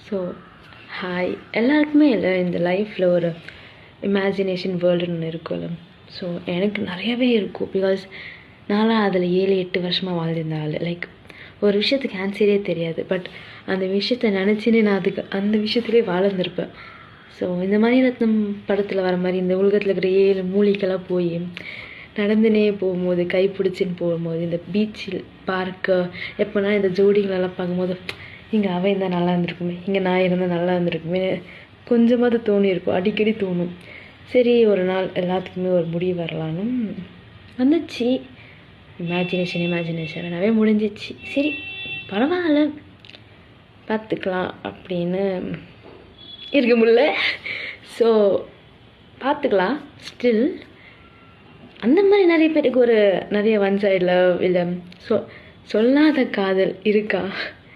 So hi எல்லாருக்குமே இல்லை இந்த லைஃப்பில் ஒரு இமேஜினேஷன் வேர்ல்டுன்னு ஒன்று இருக்கும்ல. ஸோ எனக்கு நிறையவே இருக்கும். பிகாஸ் நான்லாம் அதில் 7-8 வருஷமாக வாழ்ந்திருந்த ஆள். லைக் ஒரு விஷயத்துக்கு ஆன்சரே தெரியாது, பட் அந்த விஷயத்தை நினச்சின்னு நான் அந்த விஷயத்துலேயே வாழ்ந்திருப்பேன். ஸோ இந்த மாதிரி ரத்னம் படத்தில் வர மாதிரி இந்த உலகத்தில் இருக்கிற 7 மூலிகளாக போய் நடந்துனே போகும்போது கை பிடிச்சின்னு போகும்போது இந்த பீச்சில் பார்க்க எப்போனா இந்த ஜோடிகளெல்லாம் பார்க்கும்போது இங்கே அவன் இருந்தால் நல்லா இருந்திருக்குமே, இங்கே நான் இருந்தால் நல்லா இருந்திருக்குமே கொஞ்சமாவது தோணியிருக்கும், அடிக்கடி தோணும். சரி ஒரு நாள் எல்லாத்துக்குமே ஒரு முடிவு வரலான்னு வந்துச்சு. இமேஜினேஷனாகவே முடிஞ்சிச்சு. சரி பரவாயில்ல பார்த்துக்கலாம் அப்படின்னு இருக்க முடியல. ஸோ பார்த்துக்கலாம். ஸ்டில் அந்த மாதிரி நிறைய பேருக்கு ஒரு நிறைய ஒன் சைடு லவ் இல்லை சொல்லாத காதல் இருக்கா